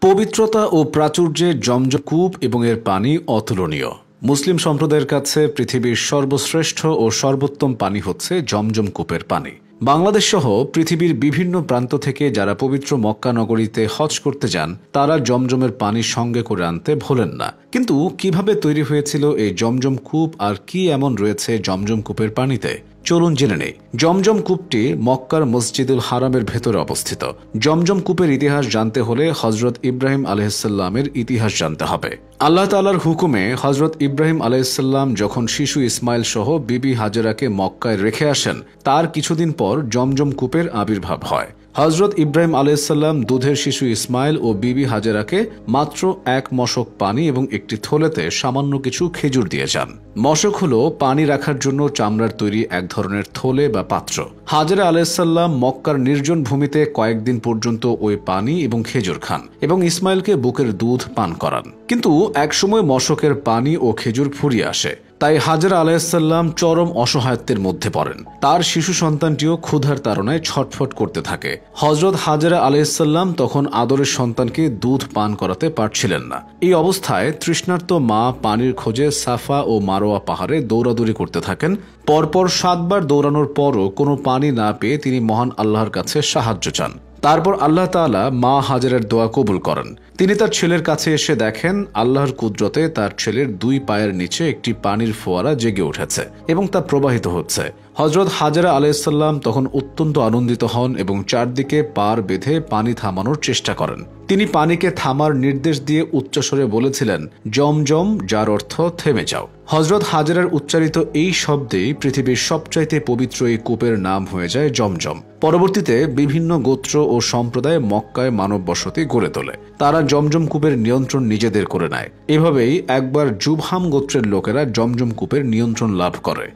পবিত্রতা ও প্রাচুর্যে জমজম কূপ এবং এর পানি অতুলনীয়। মুসলিম সম্প্রদায়ের কাছে পৃথিবীর সর্বশ্রেষ্ঠ ও সর্বোত্তম পানি হচ্ছে জমজম কূপের পানি। বাংলাদেশ সহ পৃথিবীর বিভিন্ন প্রান্ত থেকে যারা পবিত্র মক্কা নগরীতে হজ করতে যান তারা জমজমের পানি সঙ্গে করে আনতে ভোলেন না। কিন্তু কিভাবে তৈরি হয়েছিল এই জমজম কূপ আর কি এমন রয়েছে জমজম কূপের পানিতে, চলুন জেনে নেই। জমজম কূপটি মক্কার মসজিদুল হারামের ভেতরে অবস্থিত। জমজম কূপের ইতিহাস জানতে হলে হজরত ইব্রাহিম আলাইহিসসালামের ইতিহাস জানতে হবে। আল্লাহ তাআলার হুকুমে হজরত ইব্রাহিম আলাইহিসসালাম যখন শিশু ইসমাইল সহ বিবি হাজেরাকে মক্কায় রেখে আসেন, তার কিছুদিন পর জমজম কূপের আবির্ভাব হয়। হজরত ইব্রাহিম আলাইহিসসালাম দুধের শিশু ইসমাইল ও বিবি হাজেরাকে মাত্র এক মশক পানি এবং একটি থলেতে সামান্য কিছু খেজুর দিয়ে যান। মশক হলো পানি রাখার জন্য চামড়ার তৈরি এক ধরনের থলে বা পাত্র। হাজেরা আলাইহিসসালাম মক্কার নির্জন ভূমিতে কয়েকদিন পর্যন্ত ওই পানি এবং খেজুর খান এবং ইসমাইলকে বুকের দুধ পান করান। কিন্তু একসময় মশকের পানি ও খেজুর ফুরিয়ে আসে, তাই হাজেরা আলাইহিসসালাম চরম অসহায়ত্বের মধ্যে পড়েন। তার শিশু সন্তানটিও ক্ষুধার তাড়নায় ছটফট করতে থাকে। হজরত হাজেরা আলাইহিসসালাম তখন আদরের সন্তানকে দুধ পান করাতে পারছিলেন না। এই অবস্থায় তৃষ্ণার্ত মা পানির খোঁজে সাফা ও মারোয়া পাহাড়ে দৌড়াদৌড়ি করতে থাকেন। পরপর 7 বার দৌড়ানোর পরও কোনো পানি না পেয়ে তিনি মহান আল্লাহর কাছে সাহায্য চান। তারপর আল্লাহ তাআলা মা হাজেরার দোয়া কবুল করেন। তিনি তার ছেলের কাছে এসে দেখেন আল্লাহর কুদরতে তার ছেলের 2 পায়ের নিচে একটি পানির ফোয়ারা জেগে উঠেছে এবং তা প্রবাহিত হচ্ছে। হজরত হাজেরা আলাইহিসসালাম তখন অত্যন্ত আনন্দিত হন এবং চারদিকে পার বেঁধে পানি থামানোর চেষ্টা করেন। তিনি পানিকে থামার নির্দেশ দিয়ে উচ্চস্বরে বলেছিলেন, জমজম, যার অর্থ থেমে যাও। হজরত হাজেরার উচ্চারিত এই শব্দেই পৃথিবীর সবচাইতে পবিত্র এই কূপের নাম হয়ে যায় জমজম। পরবর্তীতে বিভিন্ন গোত্র ও সম্প্রদায় মক্কায় মানব বসতি গড়ে তোলে। তারা জমজম কূপের নিয়ন্ত্রণ নিজেদের করে নেয়। এভাবেই একবার জুবহাম গোত্রের লোকেরা জমজম কূপের নিয়ন্ত্রণ লাভ করে।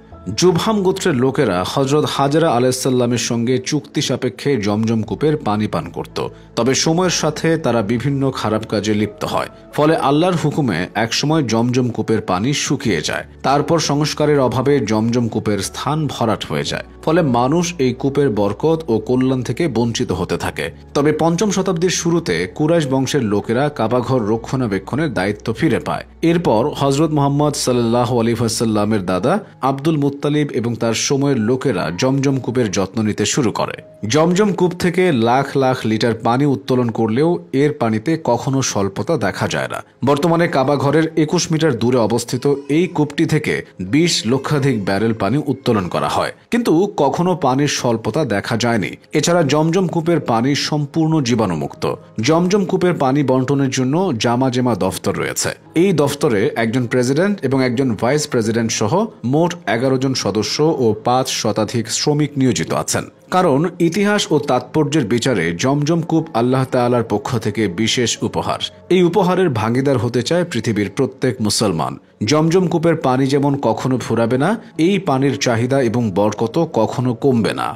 জুবহাম গোত্রের লোকেরা হজরত হাজেরা আলাইহিসসালামের সঙ্গে চুক্তি সাপেক্ষে জমজম কূপের পানি পান করত। তবে সময়ের সাথে তারা বিভিন্ন খারাপ কাজে লিপ্ত হয়। ফলে আল্লাহর হুকুমে একসময় জমজম কূপের পানি শুকিয়ে যায়। তারপর সংস্কারের অভাবে জমজম কূপের স্থান ভরাট হয়ে যায়। ফলে মানুষ এই কূপের বরকত ও কল্যাণ থেকে বঞ্চিত হতে থাকে। তবে 5ম শতাব্দীর শুরুতে কুরাইশ বংশের লোকেরা কাবাঘর রক্ষণাবেক্ষণের দায়িত্ব ফিরে পায়। এরপর হজরত মুহাম্মদ সাল্লাল্লাহু আলাইহি ওয়াসাল্লামের দাদা আব্দুল মুত্তালিব এবং তার সময়ের লোকেরা জমজম কূপের যত্ন নিতে শুরু করে। জমজম কূপ থেকে লাখ লাখ লিটার পানি উত্তোলন করলেও এর পানিতে কখনো স্বল্পতা দেখা যায় না। বর্তমানে কাবাঘরের 21 মিটার দূরে অবস্থিত এই কূপটি থেকে 20 লক্ষাধিক ব্যারেল পানি উত্তোলন করা হয়, কিন্তু কখনো পানির স্বল্পতা দেখা যায়নি। এছাড়া জমজম কূপের পানি সম্পূর্ণ জীবাণুমুক্ত। জমজম কূপের পানি বন্টনের জন্য জামা দফতর রয়েছে। এই দফতরে একজন প্রেসিডেন্ট এবং একজন ভাইস প্রেসিডেন্ট সহ মোট 11 জন সদস্য ও 5 শতাধিক শ্রমিক নিয়োজিত আছেন। কারণ ইতিহাস ও তাৎপর্যের বিচারে জমজম কূপ আল্লাহ তাআলার পক্ষ থেকে বিশেষ উপহার। এই উপহারের ভাগীদার হতে চায় পৃথিবীর প্রত্যেক মুসলমান। জমজম কূপের পানি যেমন কখনো ফুরাবে না, এই পানির চাহিদা এবং বরকত কখনো কমবে না।